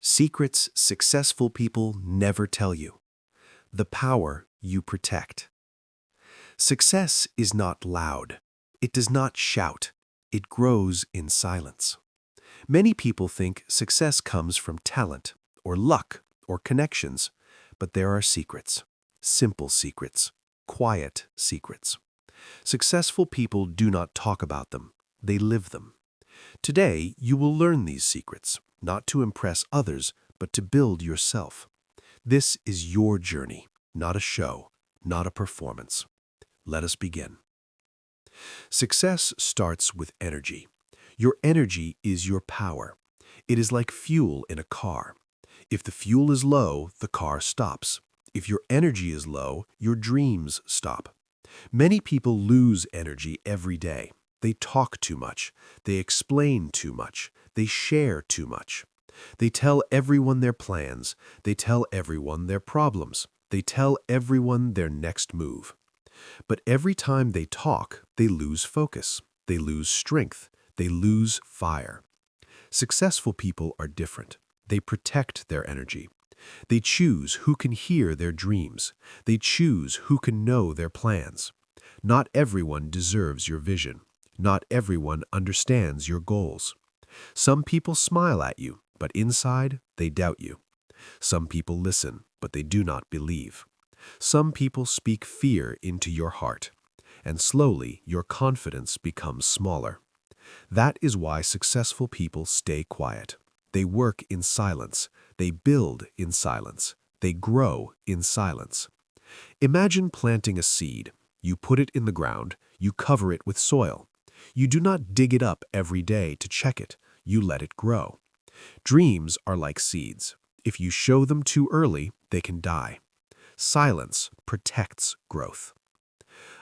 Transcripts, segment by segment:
Secrets successful people never tell you. The power you protect. Success is not loud. It does not shout. It grows in silence. Many people think success comes from talent, or luck, or connections, but there are secrets. Simple secrets. Quiet secrets. Successful people do not talk about them. They live them. Today, you will learn these secrets, not to impress others, but to build yourself. This is your journey, not a show, not a performance. Let us begin. Success starts with energy. Your energy is your power. It is like fuel in a car. If the fuel is low, the car stops. If your energy is low, your dreams stop. Many people lose energy every day. They talk too much. They explain too much. They share too much. They tell everyone their plans. They tell everyone their problems. They tell everyone their next move. But every time they talk, they lose focus. They lose strength. They lose fire. Successful people are different. They protect their energy. They choose who can hear their dreams. They choose who can know their plans. Not everyone deserves your vision. Not everyone understands your goals. Some people smile at you, but inside they doubt you. Some people listen, but they do not believe. Some people speak fear into your heart, and slowly your confidence becomes smaller. That is why successful people stay quiet. They work in silence. They build in silence. They grow in silence. Imagine planting a seed. You put it in the ground. You cover it with soil. You do not dig it up every day to check it. You let it grow. Dreams are like seeds. If you show them too early, they can die. Silence protects growth.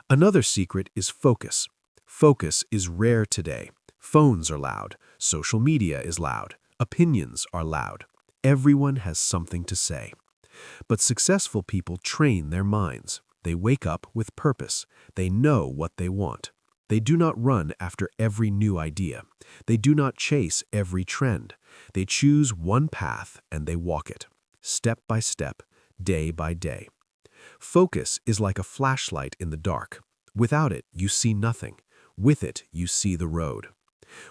Another secret is focus. Focus is rare today. Phones are loud. Social media is loud. Opinions are loud. Everyone has something to say. But successful people train their minds. They wake up with purpose. They know what they want. They do not run after every new idea. They do not chase every trend. They choose one path and they walk it, step by step, day by day. Focus is like a flashlight in the dark. Without it, you see nothing. With it, you see the road.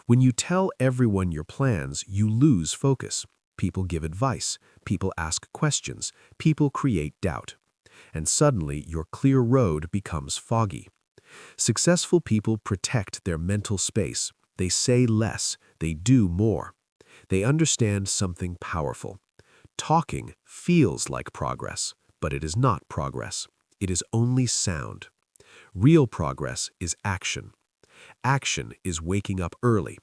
When you tell everyone your plans, you lose focus. People give advice. People ask questions. People create doubt. And suddenly, your clear road becomes foggy. Successful people protect their mental space. They say less. They do more. They understand something powerful. Talking feels like progress, but it is not progress. It is only sound. Real progress is action. Action is waking up early.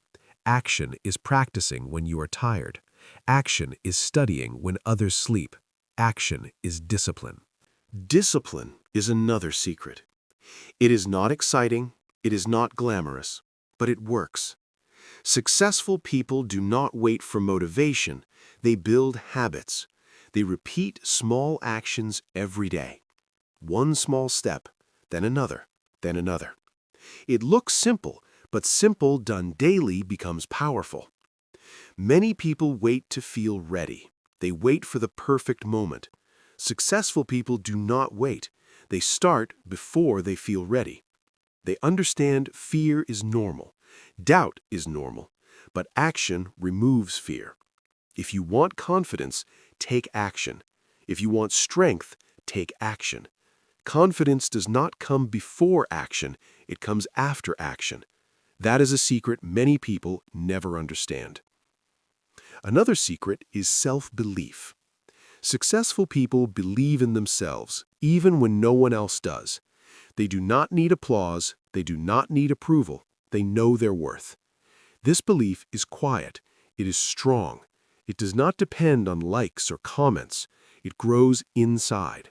Action is practicing when you are tired. Action is studying when others sleep. Action is discipline. Discipline is another secret. It is not exciting, it is not glamorous, but it works. Successful people do not wait for motivation, they build habits. They repeat small actions every day. One small step, then another, then another. It looks simple, but simple done daily becomes powerful. Many people wait to feel ready. They wait for the perfect moment. Successful people do not wait. They start before they feel ready. They understand fear is normal. Doubt is normal. But action removes fear. If you want confidence, take action. If you want strength, take action. Confidence does not come before action, it comes after action. That is a secret many people never understand. Another secret is self-belief. Successful people believe in themselves, even when no one else does. They do not need applause, they do not need approval, they know their worth. This belief is quiet, it is strong. It does not depend on likes or comments, it grows inside.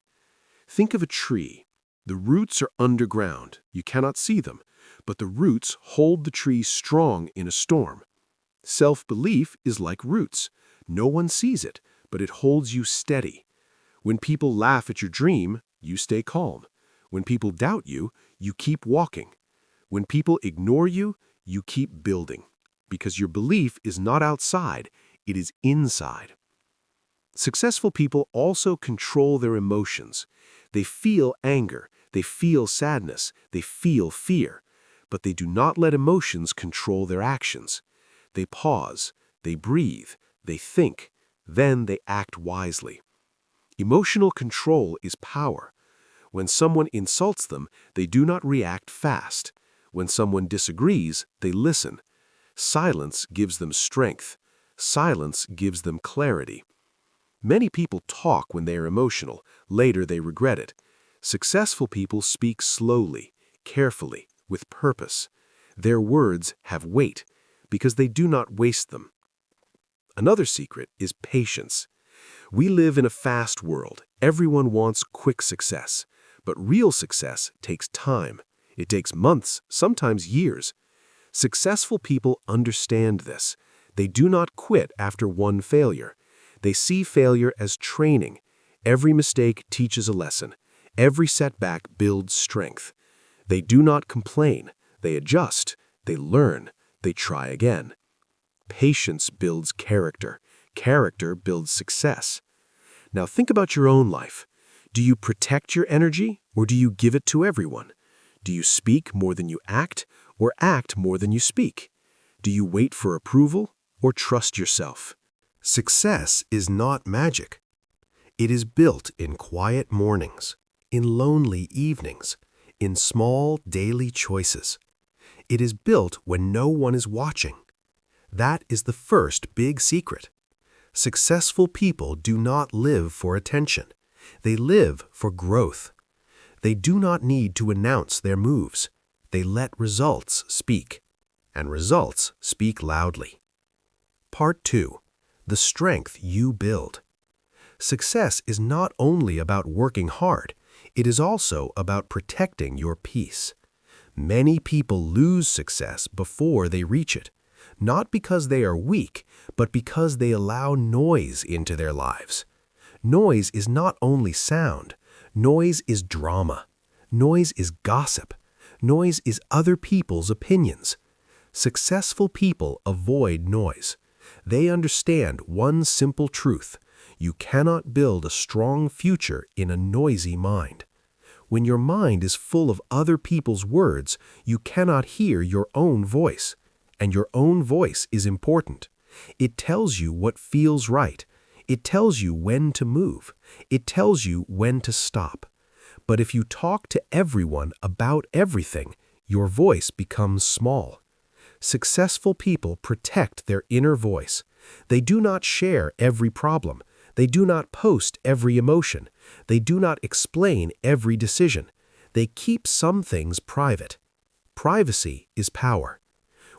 Think of a tree. The roots are underground, you cannot see them, but the roots hold the tree strong in a storm. Self-belief is like roots. No one sees it, but it holds you steady. When people laugh at your dream, you stay calm. When people doubt you, you keep walking. When people ignore you, you keep building. Because your belief is not outside, it is inside. Successful people also control their emotions. They feel anger, they feel sadness, they feel fear, but they do not let emotions control their actions. They pause, they breathe, they think, then they act wisely. Emotional control is power. When someone insults them, they do not react fast. When someone disagrees, they listen. Silence gives them strength. Silence gives them clarity. Many people talk when they are emotional. Later they regret it. Successful people speak slowly, carefully, with purpose. Their words have weight because they do not waste them. Another secret is patience. We live in a fast world. Everyone wants quick success. But real success takes time. It takes months, sometimes years. Successful people understand this. They do not quit after one failure. They see failure as training. Every mistake teaches a lesson. Every setback builds strength. They do not complain. They adjust. They learn. They try again. Patience builds character. Character builds success. Now think about your own life. Do you protect your energy or do you give it to everyone? Do you speak more than you act or act more than you speak? Do you wait for approval or trust yourself? Success is not magic. It is built in quiet mornings, in lonely evenings, in small daily choices. It is built when no one is watching. That is the first big secret. Successful people do not live for attention. They live for growth. They do not need to announce their moves. They let results speak. And results speak loudly. Part 2. The strength you build. Success is not only about working hard, it is also about protecting your peace. Many people lose success before they reach it, not because they are weak, but because they allow noise into their lives. Noise is not only sound, noise is drama. Noise is gossip. Noise is other people's opinions. Successful people avoid noise. They understand one simple truth. You cannot build a strong future in a noisy mind. When your mind is full of other people's words, you cannot hear your own voice. And your own voice is important. It tells you what feels right. It tells you when to move. It tells you when to stop. But if you talk to everyone about everything, your voice becomes small. Successful people protect their inner voice. They do not share every problem. They do not post every emotion. They do not explain every decision. They keep some things private. Privacy is power.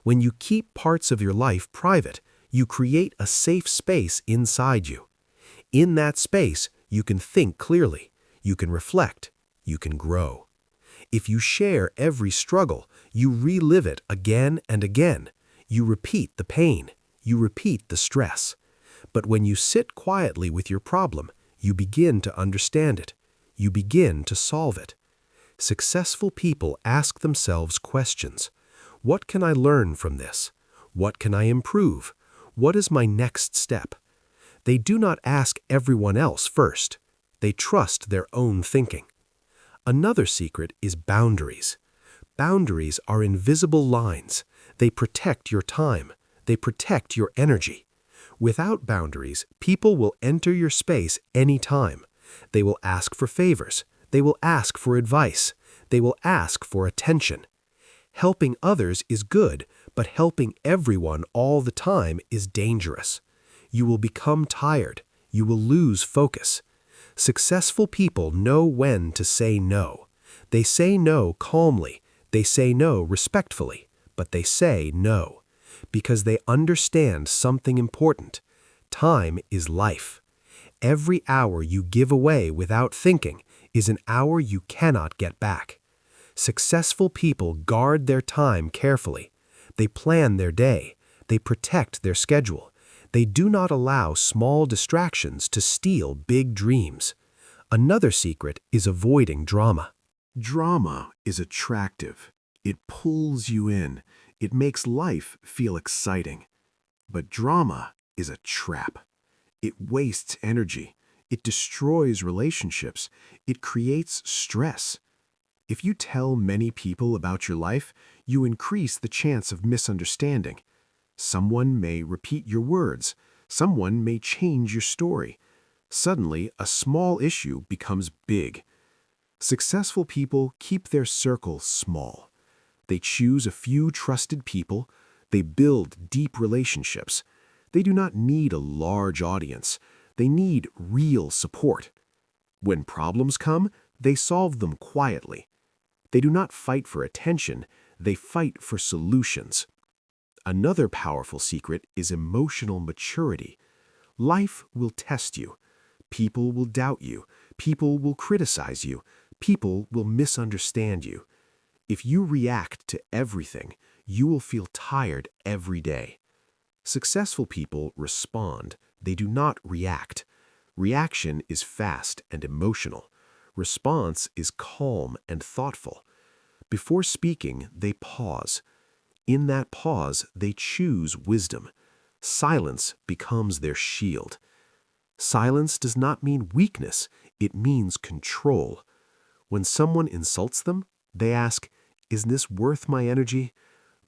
When you keep parts of your life private, you create a safe space inside you. In that space, you can think clearly. You can reflect. You can grow. If you share every struggle, you relive it again and again. You repeat the pain. You repeat the stress. But when you sit quietly with your problem, you begin to understand it. You begin to solve it. Successful people ask themselves questions. What can I learn from this? What can I improve? What is my next step? They do not ask everyone else first. They trust their own thinking. Another secret is boundaries. Boundaries are invisible lines. They protect your time. They protect your energy. Without boundaries, people will enter your space anytime. They will ask for favors. They will ask for advice. They will ask for attention. Helping others is good, but helping everyone all the time is dangerous. You will become tired. You will lose focus. Successful people know when to say no. They say no calmly. They say no respectfully, but they say no because they understand something important. Time is life. Every hour you give away without thinking is an hour you cannot get back. Successful people guard their time carefully. They plan their day. They protect their schedule. They do not allow small distractions to steal big dreams. Another secret is avoiding drama. Drama is attractive. It pulls you in. It makes life feel exciting. But drama is a trap. It wastes energy. It destroys relationships. It creates stress. If you tell many people about your life, you increase the chance of misunderstanding. Someone may repeat your words. Someone may change your story. Suddenly, a small issue becomes big. Successful people keep their circle small. They choose a few trusted people. They build deep relationships. They do not need a large audience. They need real support. When problems come, they solve them quietly. They do not fight for attention. They fight for solutions. Another powerful secret is emotional maturity. Life will test you. People will doubt you. People will criticize you. People will misunderstand you. If you react to everything, you will feel tired every day. Successful people respond. They do not react. Reaction is fast and emotional. Response is calm and thoughtful. Before speaking, they pause. In that pause, they choose wisdom. Silence becomes their shield. Silence does not mean weakness. It means control. When someone insults them, they ask, "Is this worth my energy?"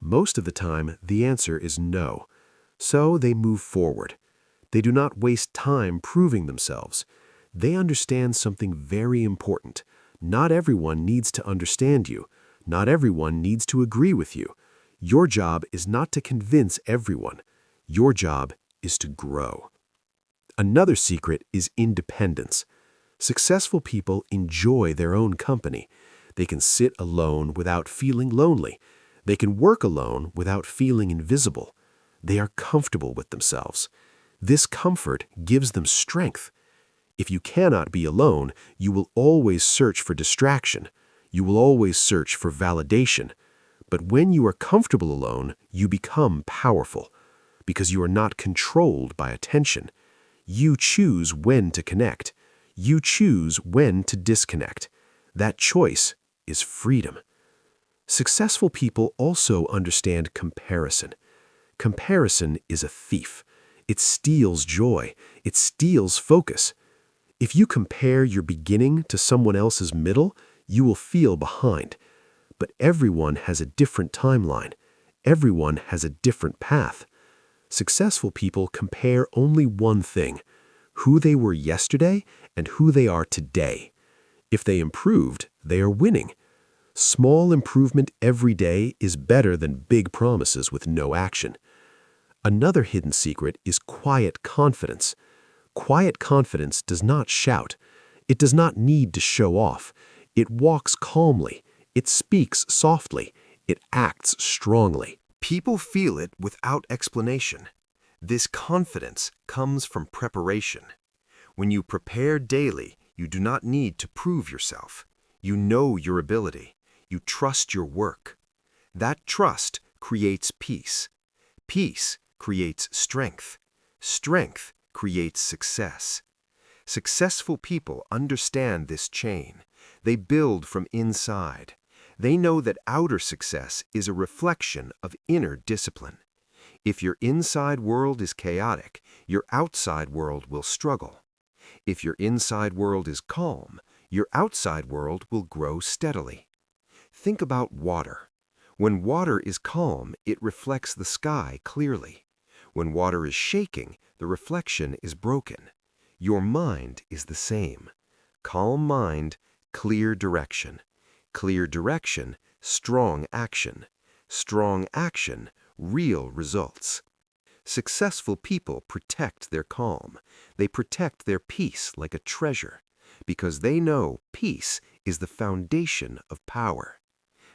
Most of the time, the answer is no. So they move forward. They do not waste time proving themselves. They understand something very important. Not everyone needs to understand you. Not everyone needs to agree with you. Your job is not to convince everyone. Your job is to grow. Another secret is independence. Successful people enjoy their own company. They can sit alone without feeling lonely. They can work alone without feeling invisible. They are comfortable with themselves. This comfort gives them strength. If you cannot be alone, you will always search for distraction. You will always search for validation. But when you are comfortable alone, you become powerful because you are not controlled by attention. You choose when to connect. You choose when to disconnect. That choice is freedom. Successful people also understand comparison. Comparison is a thief. It steals joy. It steals focus. If you compare your beginning to someone else's middle, you will feel behind. But everyone has a different timeline. Everyone has a different path. Successful people compare only one thing: who they were yesterday and who they are today. If they improved, they are winning. Small improvement every day is better than big promises with no action. Another hidden secret is quiet confidence. Quiet confidence does not shout. It does not need to show off. It walks calmly. It speaks softly. It acts strongly. People feel it without explanation. This confidence comes from preparation. When you prepare daily, you do not need to prove yourself. You know your ability. You trust your work. That trust creates peace. Peace creates strength. Strength creates success. Successful people understand this chain. They build from inside. They know that outer success is a reflection of inner discipline. If your inside world is chaotic, your outside world will struggle. If your inside world is calm, your outside world will grow steadily. Think about water. When water is calm, it reflects the sky clearly. When water is shaking, the reflection is broken. Your mind is the same. Calm mind, clear direction. Clear direction, strong action. Strong action, real results. Successful people protect their calm. They protect their peace like a treasure, because they know peace is the foundation of power.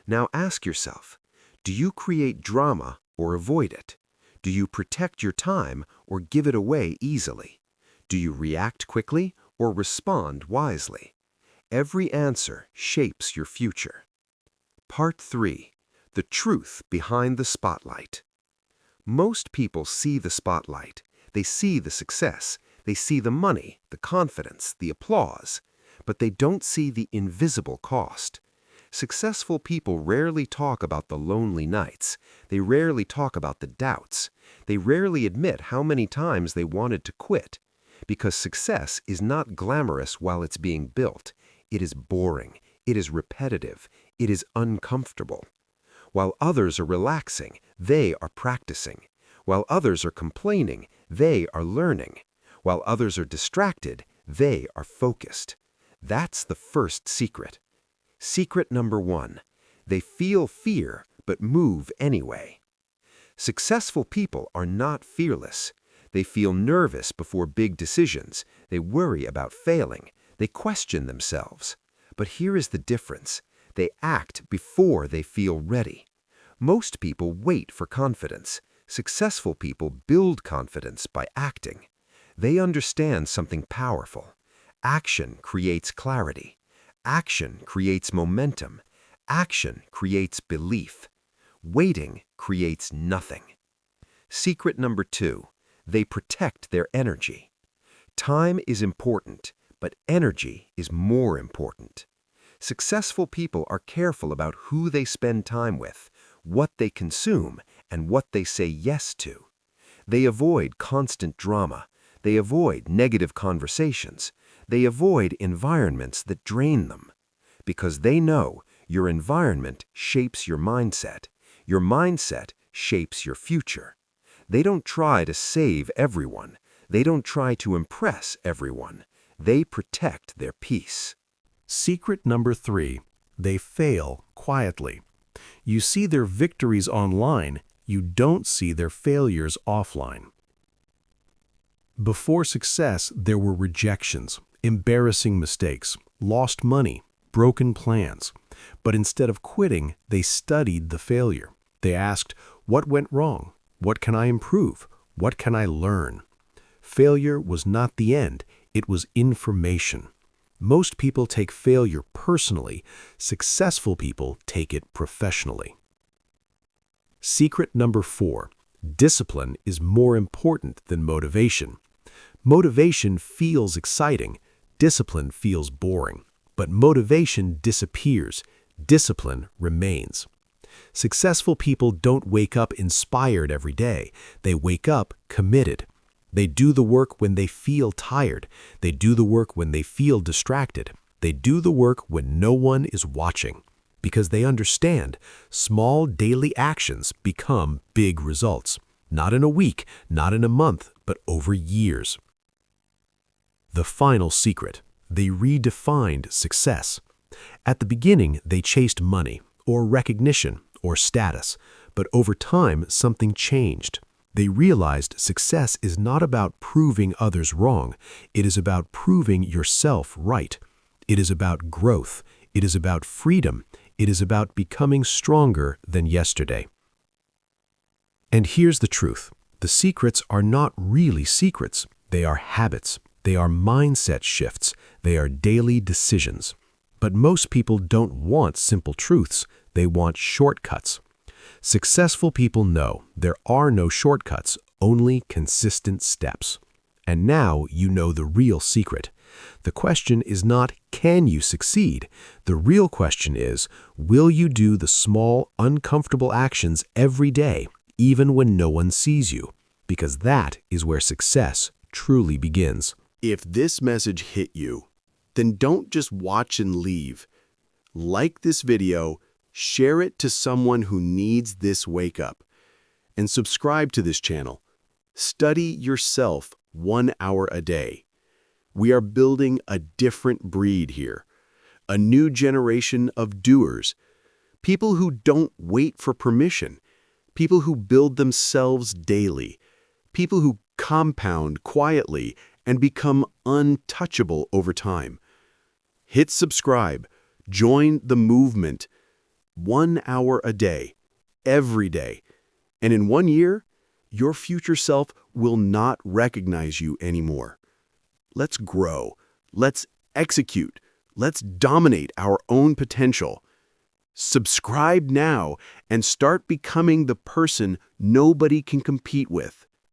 Now ask yourself, do you create drama or avoid it? Do you protect your time or give it away easily? Do you react quickly or respond wisely? Every answer shapes your future. Part 3. The truth behind the spotlight. Most people see the spotlight. They see the success. They see the money, the confidence, the applause. But they don't see the invisible cost. Successful people rarely talk about the lonely nights. They rarely talk about the doubts. They rarely admit how many times they wanted to quit. because success is not glamorous while it's being built. It is boring. It is repetitive. It is uncomfortable. While others are relaxing, they are practicing. While others are complaining, they are learning. While others are distracted, they are focused. That's the first secret. Secret number 1. They feel fear, but move anyway. Successful people are not fearless. They feel nervous before big decisions. They worry about failing. They question themselves. But here is the difference. They act before they feel ready. Most people wait for confidence. Successful people build confidence by acting. They understand something powerful. Action creates clarity. Action creates momentum. Action creates belief. Waiting creates nothing. Secret number 2. They protect their energy. Time is important, but energy is more important. Successful people are careful about who they spend time with, what they consume, and what they say yes to. They avoid constant drama. They avoid negative conversations. They avoid environments that drain them. Because they know your environment shapes your mindset. Your mindset shapes your future. They don't try to save everyone. They don't try to impress everyone. They protect their peace. Secret number 3. They fail quietly. You see their victories online. You don't see their failures offline. Before success, there were rejections, embarrassing mistakes, lost money, broken plans. But instead of quitting, they studied the failure. They asked, what went wrong? What can I improve? What can I learn? Failure was not the end. It was information. Most people take failure personally. Successful people take it professionally. Secret number 4. Discipline is more important than motivation. Motivation feels exciting. Discipline feels boring. But motivation disappears. Discipline remains. Successful people don't wake up inspired every day. They wake up committed. They do the work when they feel tired. They do the work when they feel distracted. They do the work when no one is watching. Because they understand small daily actions become big results. Not in a week, not in a month, but over years. The final secret. They redefined success. At the beginning, they chased money, or recognition, or status. But over time, something changed. They realized success is not about proving others wrong. It is about proving yourself right. It is about growth. It is about freedom. It is about becoming stronger than yesterday. And here's the truth. The secrets are not really secrets. They are habits. They are mindset shifts. They are daily decisions. But most people don't want simple truths. They want shortcuts. Successful people know there are no shortcuts, only consistent steps. And now you know the real secret. The question is not, can you succeed? The real question is, will you do the small, uncomfortable actions every day, even when no one sees you? Because that is where success truly begins. If this message hit you, then don't just watch and leave. Like this video, share it to someone who needs this wake-up, and subscribe to this channel. Study yourself 1 hour a day. We are building a different breed here, a new generation of doers, people who don't wait for permission, people who build themselves daily, people who compound quietly and become untouchable over time. Hit subscribe, join the movement. 1 hour a day, every day. And in 1 year, your future self will not recognize you anymore. Let's grow. Let's execute. Let's dominate our own potential. Subscribe now and start becoming the person nobody can compete with.